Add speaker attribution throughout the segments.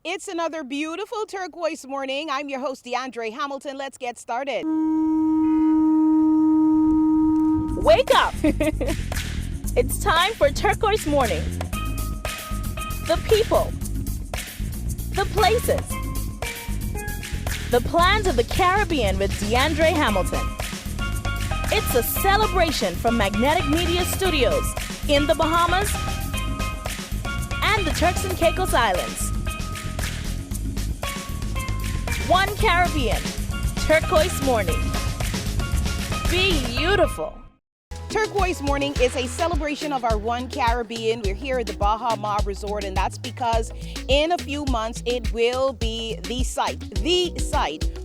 Speaker 1: It's another beautiful turquoise morning. I'm your host, DeAndre Hamilton. Let's get started.
Speaker 2: Wake up! It's time for Turquoise Morning. The people, the places, the plans of the Caribbean with DeAndre Hamilton. It's a celebration from Magnetic Media Studios in the Bahamas and the Turks and Caicos Islands. One Caribbean, Turquoise Morning. Beautiful.
Speaker 1: Turquoise Morning is a celebration of our One Caribbean. We're here at the Baha Mar Resort, and that's because in a few months it will be the site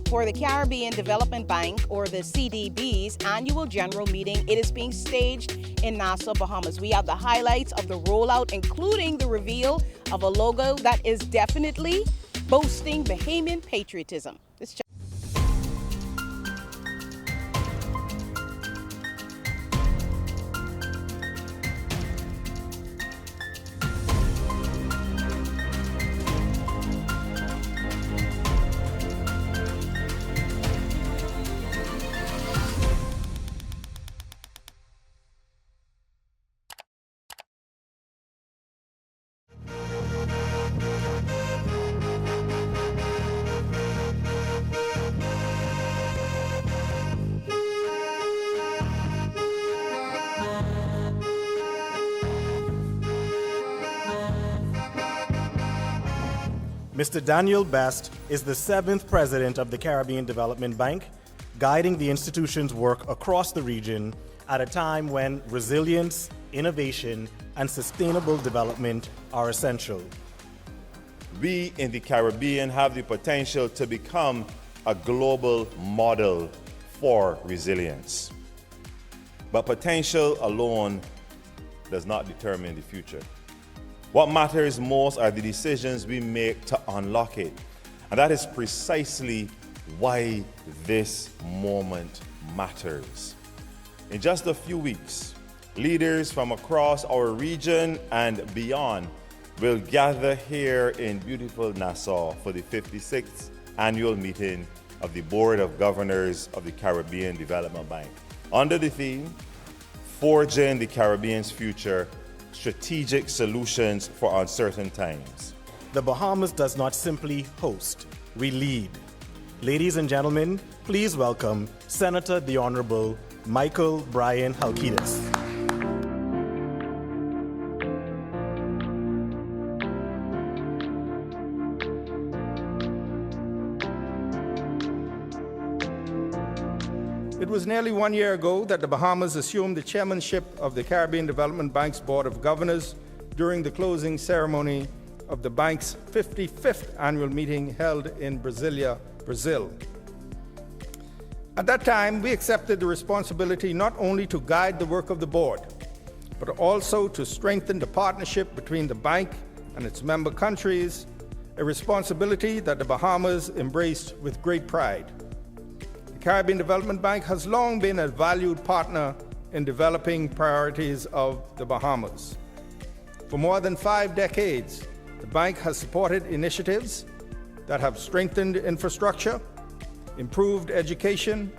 Speaker 1: for the Caribbean Development Bank, or the CDB's, annual general meeting. It is being staged in Nassau, Bahamas. We have the highlights of the rollout, including the reveal of a logo that is definitely boasting Bahamian patriotism.
Speaker 3: Mr. Daniel Best is the 7th president of the Caribbean Development Bank, guiding the institution's work across the region at a time when resilience, innovation, and sustainable development are essential.
Speaker 4: We in the Caribbean have the potential to become a global model for resilience. But potential alone does not determine the future. What matters most are the decisions we make to unlock it. And that is precisely why this moment matters. In just a few weeks, leaders from across our region and beyond will gather here in beautiful Nassau for the 56th annual meeting of the Board of Governors of the Caribbean Development Bank. Under the theme, Forging the Caribbean's Future, Strategic Solutions for Uncertain Times.
Speaker 3: The Bahamas does not simply host, we lead. Ladies and gentlemen, please welcome Senator the Honorable Michael Brian Halkitis.
Speaker 5: It was nearly 1 year ago that the Bahamas assumed the chairmanship of the Caribbean Development Bank's Board of Governors during the closing ceremony of the bank's 55th annual meeting held in Brasilia, Brazil. At that time, we accepted the responsibility not only to guide the work of the board, but also to strengthen the partnership between the bank and its member countries, a responsibility that the Bahamas embraced with great pride. The Caribbean Development Bank has long been a valued partner in developing priorities of the Bahamas. For more than 5 decades, the bank has supported initiatives that have strengthened infrastructure, improved education,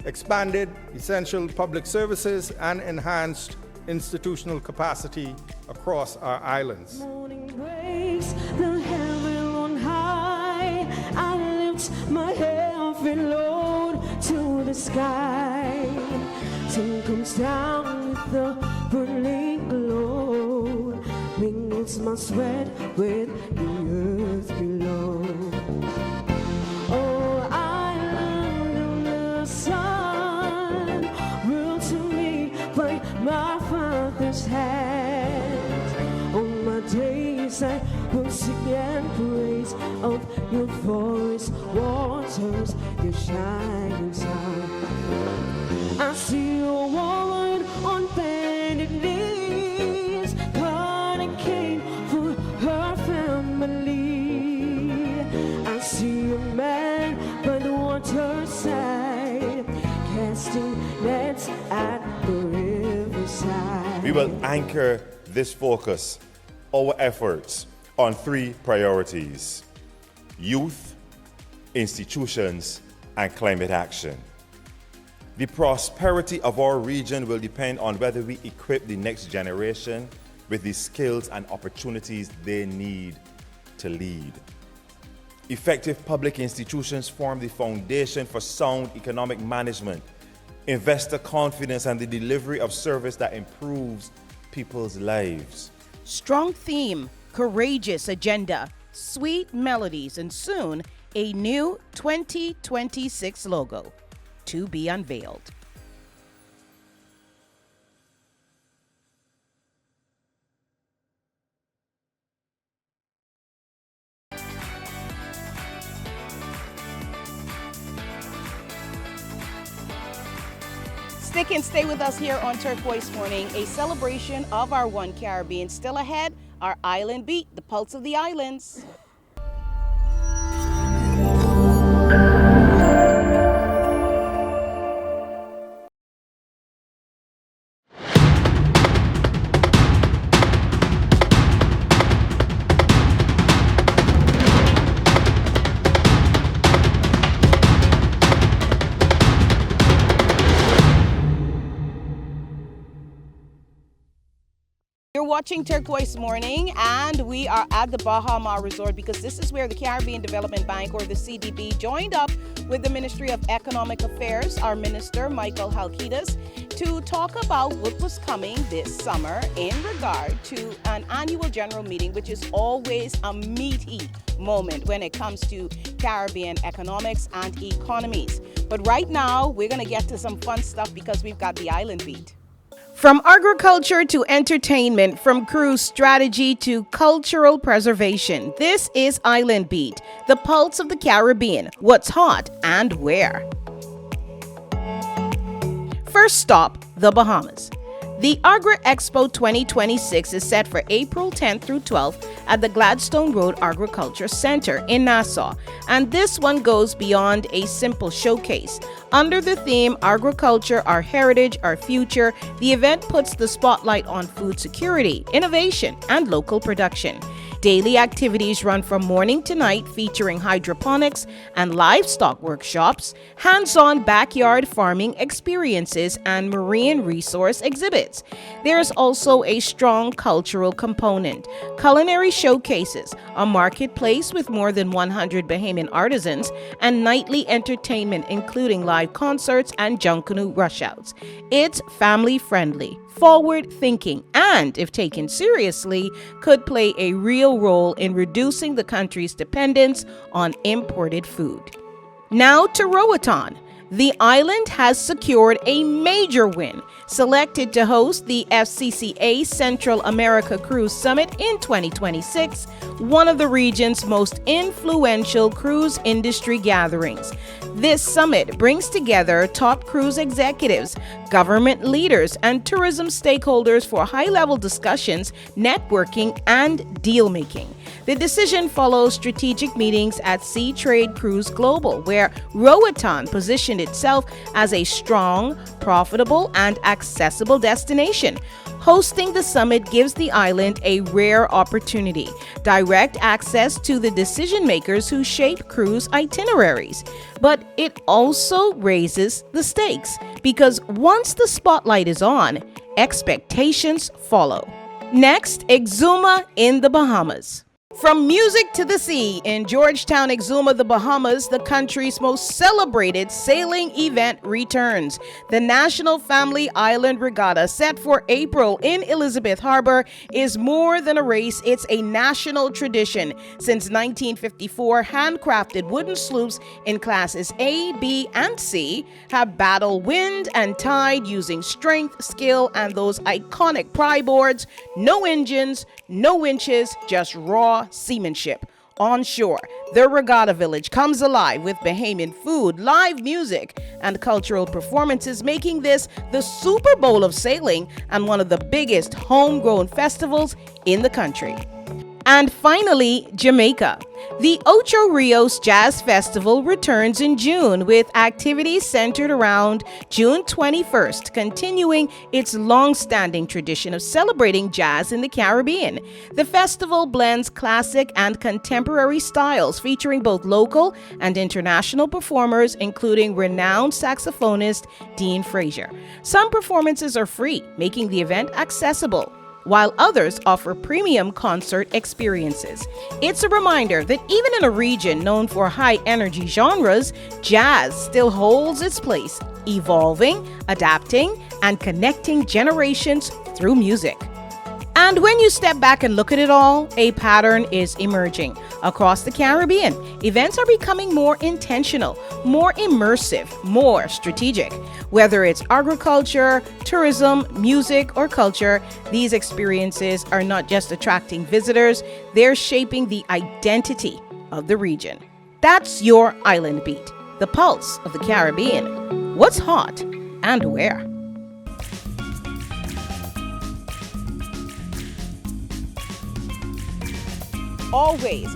Speaker 5: expanded essential public services, and enhanced institutional capacity across our islands.
Speaker 6: Morning breaks, the heaven on high. I lift my heavy load to the sky. Sun comes down with the burning glow, mingles my sweat with the earth below. Oh, island on the sun, ruled to me by my father's hand. On my days I will sing and praise of your forest waters, your shining sun. I see a woman on bended knees, cutting cane for her family. I see a man by the waterside, casting nets at the riverside.
Speaker 4: We will anchor this focus, our efforts, on three priorities: youth, institutions, and climate action. The prosperity of our region will depend on whether we equip the next generation with the skills and opportunities they need to lead. Effective public institutions form the foundation for sound economic management, investor confidence, and the delivery of service that improves people's lives.
Speaker 1: Strong theme, courageous agenda, sweet melodies, and soon a new 2026 logo to be unveiled. Stick and stay with us here on Turquoise Morning, a celebration of our One Caribbean. Still ahead, our Island Beat, the pulse of the islands. You're watching Turquoise Morning, and we are at the Baha Mar Resort because this is where the Caribbean Development Bank, or the CDB, joined up with the Ministry of Economic Affairs, our Minister, Michael Halkitis, to talk about what was coming this summer in regard to an annual general meeting, which is always a meaty moment when it comes to Caribbean economics and economies. But right now, we're going to get to some fun stuff because we've got the Island Beat. From agriculture to entertainment, from cruise strategy to cultural preservation, this is Island Beat, the pulse of the Caribbean, what's hot and where. First stop, the Bahamas. The Agri Expo 2026 is set for April 10th through 12th at the Gladstone Road Agriculture Center in Nassau, and this one goes beyond a simple showcase. Under the theme Agriculture, Our Heritage, Our Future, the event puts the spotlight on food security, innovation, and local production. Daily activities run from morning to night, featuring hydroponics and livestock workshops, hands-on backyard farming experiences, and marine resource exhibits. There's also a strong cultural component, culinary showcases, a marketplace with more than 100 Bahamian artisans, and nightly entertainment including live concerts and Junkanoo rushouts. It's family-friendly, forward-thinking, and, if taken seriously, could play a real role in reducing the country's dependence on imported food. Now to Roatan. The island has secured a major win, selected to host the FCCA Central America Cruise Summit in 2026, one of the region's most influential cruise industry gatherings. This summit brings together top cruise executives, government leaders, and tourism stakeholders for high-level discussions, networking, and deal-making. The decision follows strategic meetings at Sea Trade Cruise Global, where Roatan positioned itself as a strong, profitable, and accessible destination. Hosting the summit gives the island a rare opportunity, direct access to the decision makers who shape cruise itineraries. But it also raises the stakes, because once the spotlight is on, expectations follow. Next, Exuma in the Bahamas. From music to the sea, in Georgetown, Exuma, the Bahamas, the country's most celebrated sailing event returns. The National Family Island Regatta, set for April in Elizabeth Harbor, is more than a race, it's a national tradition. Since 1954, handcrafted wooden sloops in classes A, B, and C have battled wind and tide using strength, skill, and those iconic pry boards. No engines, no winches, just raw seamanship. On shore, the Regatta Village comes alive with Bahamian food, live music, and cultural performances, making this the Super Bowl of sailing and one of the biggest homegrown festivals in the country. And finally, Jamaica. The Ocho Rios Jazz Festival returns in June with activities centered around June 21st, continuing its long-standing tradition of celebrating jazz in the Caribbean. The festival blends classic and contemporary styles, featuring both local and international performers, including renowned saxophonist Dean Frazier. Some performances are free, making the event accessible, while others offer premium concert experiences. It's a reminder that even in a region known for high-energy genres, jazz still holds its place, evolving, adapting, and connecting generations through music. And when you step back and look at it all, a pattern is emerging. Across the Caribbean, events are becoming more intentional, more immersive, more strategic. Whether it's agriculture, tourism, music, or culture, these experiences are not just attracting visitors, they're shaping the identity of the region. That's your Island Beat, the pulse of the Caribbean. What's hot and where?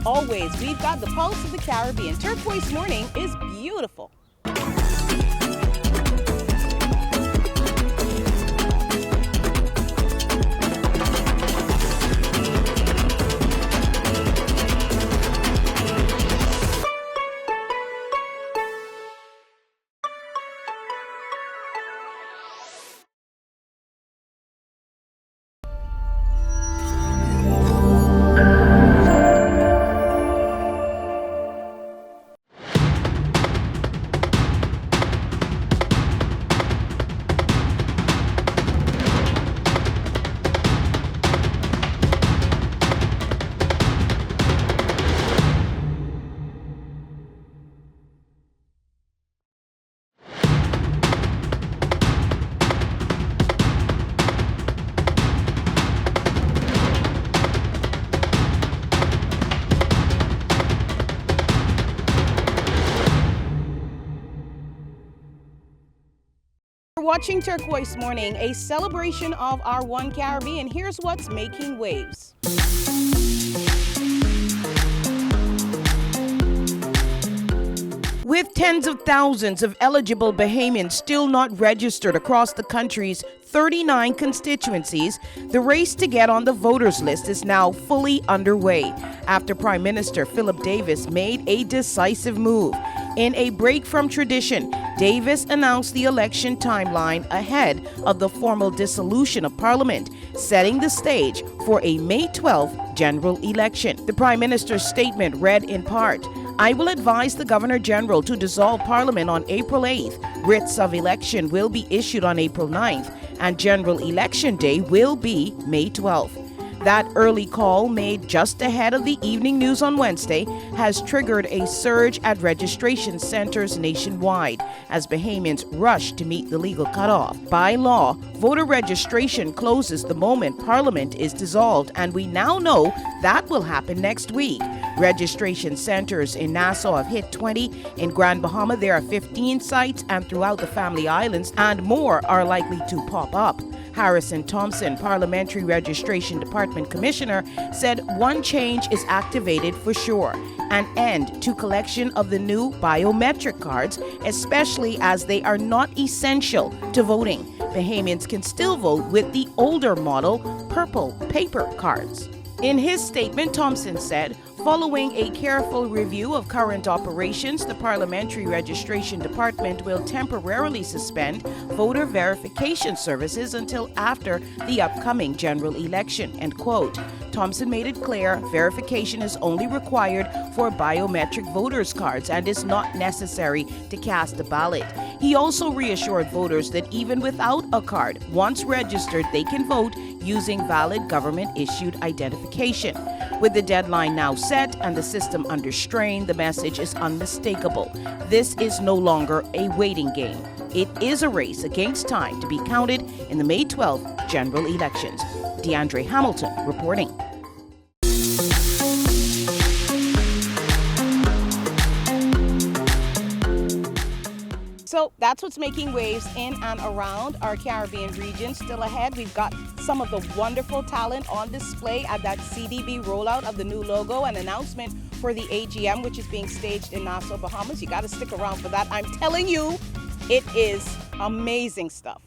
Speaker 1: Always, we've got the pulse of the Caribbean. Turquoise Morning is beautiful. Watching Turquoise Morning, a celebration of our One Caribbean. Here's what's making waves. With tens of thousands of eligible Bahamians still not registered across the country's 39 constituencies, the race to get on the voters list is now fully underway after Prime Minister Philip Davis made a decisive move. In a break from tradition, Davis announced the election timeline ahead of the formal dissolution of Parliament, setting the stage for a May 12th general election. The Prime Minister's statement read in part, "I will advise the Governor General to dissolve Parliament on April 8th. Writs of election will be issued on April 9th, and General Election Day will be May 12th. That early call, made just ahead of the evening news on Wednesday, has triggered a surge at registration centers nationwide as Bahamians rush to meet the legal cutoff. By law, voter registration closes the moment Parliament is dissolved, and we now know that will happen next week. Registration centers in Nassau have hit 20. In Grand Bahama, there are 15 sites, and throughout the Family Islands, and more are likely to pop up. Harrison Thompson, Parliamentary Registration Department Commissioner, said one change is activated for sure: an end to collection of the new biometric cards, especially as they are not essential to voting. Bahamians can still vote with the older model purple paper cards. In his statement, Thompson said, following a careful review of current operations, the Parliamentary Registration Department will temporarily suspend voter verification services until after the upcoming general election, end quote. Thompson made it clear verification is only required for biometric voters' cards and is not necessary to cast a ballot. He also reassured voters that even without a card, once registered, they can vote using valid government-issued identification. With the deadline now set and the system under strain, the message is unmistakable. This is no longer a waiting game. It is a race against time to be counted in the May 12th general elections. DeAndre Hamilton reporting. So that's what's making waves in and around our Caribbean region. Still ahead, we've got some of the wonderful talent on display at that CDB rollout of the new logo, an announcement for the AGM, which is being staged in Nassau, Bahamas. You got to stick around for that. I'm telling you, it is amazing stuff.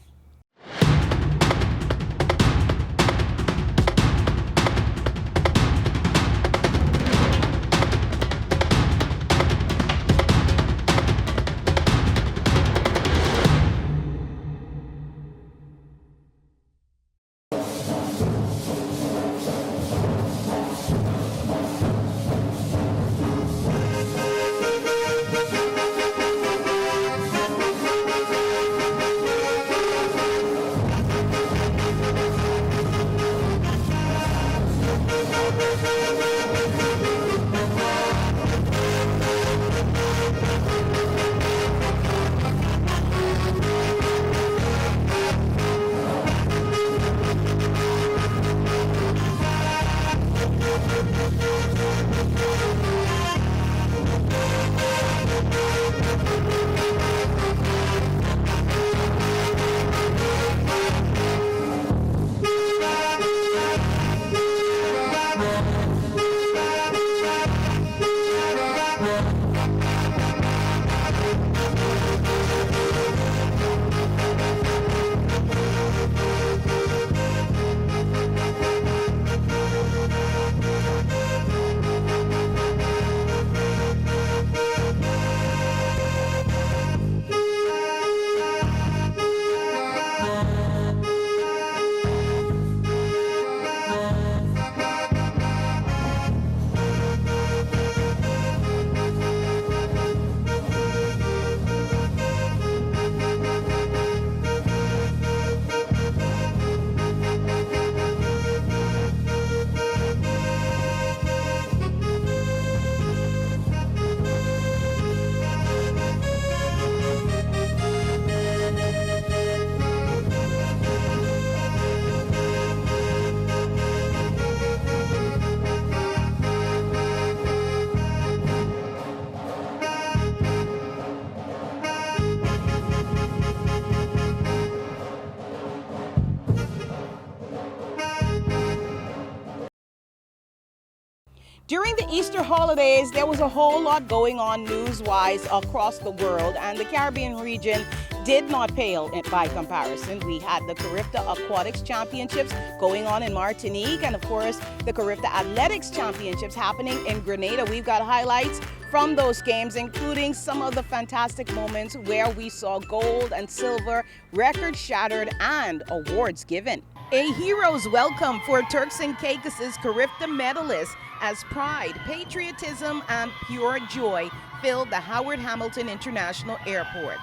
Speaker 1: During the Easter holidays, there was a whole lot going on news-wise across the world, and the Caribbean region did not pale by comparison. We had the Carifta Aquatics Championships going on in Martinique, and of course, the Carifta Athletics Championships happening in Grenada. We've got highlights from those games, including some of the fantastic moments where we saw gold and silver, records shattered, and awards given. A hero's welcome for Turks and Caicos' Carifta medalists as pride, patriotism, and pure joy filled the Howard Hamilton International Airport.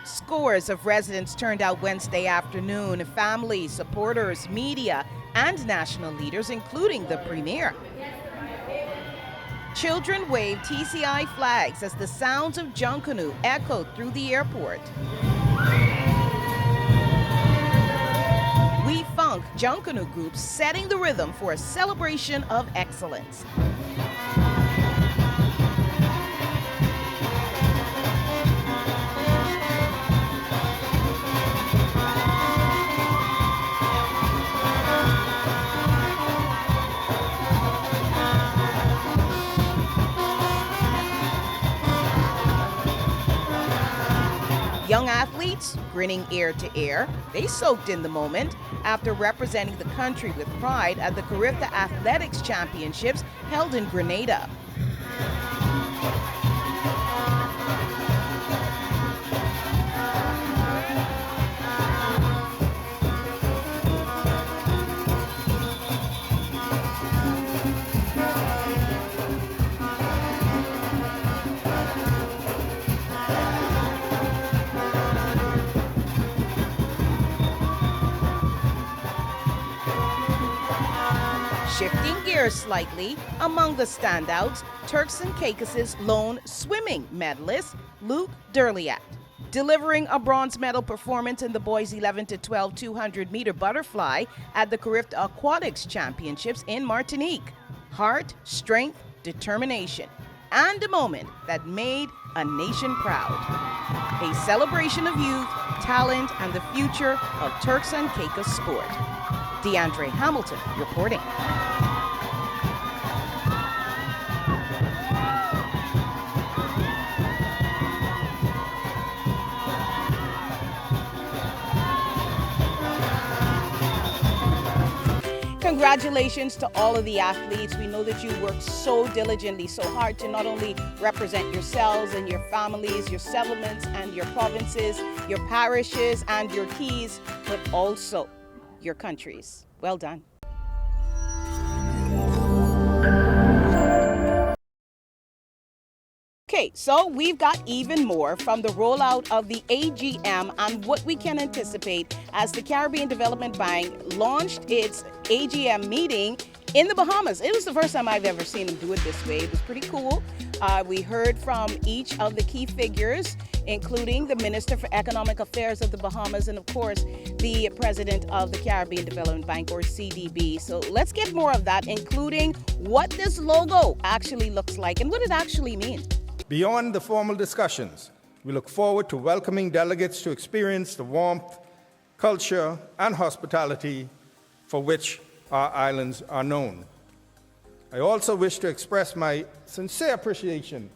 Speaker 1: Scores of residents turned out Wednesday afternoon, families, supporters, media, and national leaders, including the Premier. Children waved TCI flags as the sounds of Junkanoo echoed through the airport. We Funk Junkanoo groups setting the rhythm for a celebration of excellence. Young athletes, grinning ear to ear, they soaked in the moment after representing the country with pride at the Carifta Athletics Championships held in Grenada. Shifting gears slightly, among the standouts, Turks and Caicos' lone swimming medalist, Luke Derliat, delivering a bronze medal performance in the boys 11 to 12 200-meter butterfly at the Carifta Aquatics Championships in Martinique. Heart, strength, determination, and a moment that made a nation proud. A celebration of youth, talent, and the future of Turks and Caicos sport. DeAndre Hamilton reporting. Congratulations to all of the athletes. We know that you work so diligently, so hard to not only represent yourselves and your families, your settlements and your provinces, your parishes and your keys, but also your countries. Well done. Okay, so we've got even more from the rollout of the AGM and what we can anticipate as the Caribbean Development Bank launched its AGM meeting in the Bahamas. It was the first time I've ever seen them do it this way. It was pretty cool. We heard from each of the key figures, including the Minister for Economic Affairs of the Bahamas and, of course, the President of the Caribbean Development Bank, or CDB. So let's get more of that, including what this logo actually looks like and what it actually means.
Speaker 5: Beyond the formal discussions, we look forward to welcoming delegates to experience the warmth, culture, and hospitality for which our islands are known. I also wish to express my sincere appreciation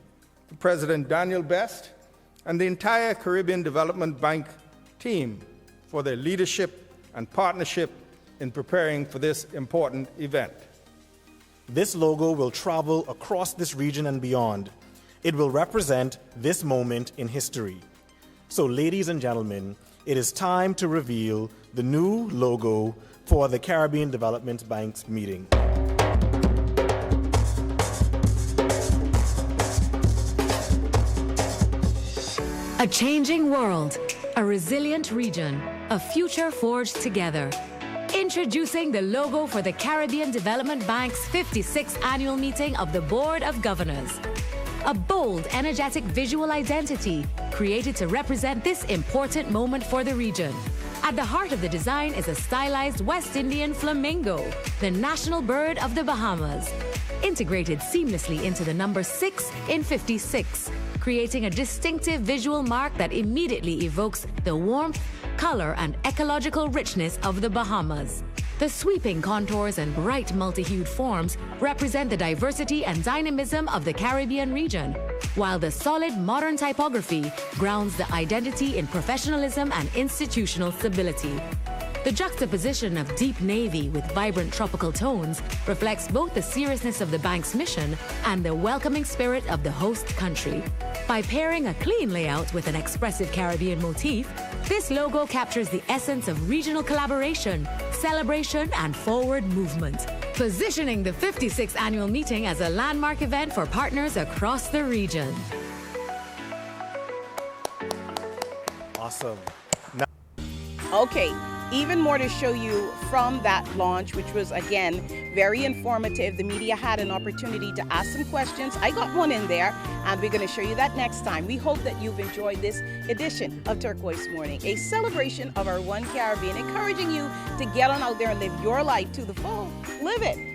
Speaker 5: to President Daniel Best and the entire Caribbean Development Bank team for their leadership and partnership in preparing for this important event.
Speaker 3: This logo will travel across this region and beyond. It will represent this moment in history. So, ladies and gentlemen, it is time to reveal the new logo for the Caribbean Development Bank's meeting.
Speaker 7: A changing world, a resilient region, a future forged together. Introducing the logo for the Caribbean Development Bank's 56th annual meeting of the Board of Governors. A bold, energetic visual identity created to represent this important moment for the region. At the heart of the design is a stylized West Indian flamingo, the national bird of the Bahamas, integrated seamlessly into the number 6 in 56, creating a distinctive visual mark that immediately evokes the warmth, color, and ecological richness of the Bahamas. The sweeping contours and bright multi-hued forms represent the diversity and dynamism of the Caribbean region, while the solid modern typography grounds the identity in professionalism and institutional stability. The juxtaposition of deep navy with vibrant tropical tones reflects both the seriousness of the bank's mission and the welcoming spirit of the host country. By pairing a clean layout with an expressive Caribbean motif, this logo captures the essence of regional collaboration, celebration, and forward movement, positioning the 56th annual meeting as a landmark event for partners across the region.
Speaker 3: Awesome.
Speaker 1: Okay, even more to show you from that launch, which was, again, very informative. The media had an opportunity to ask some questions. I got one in there, and we're going to show you that next time. We hope that you've enjoyed this edition of Turquoise Morning, a celebration of our One Caribbean, encouraging you to get on out there and live your life to the full. Live it.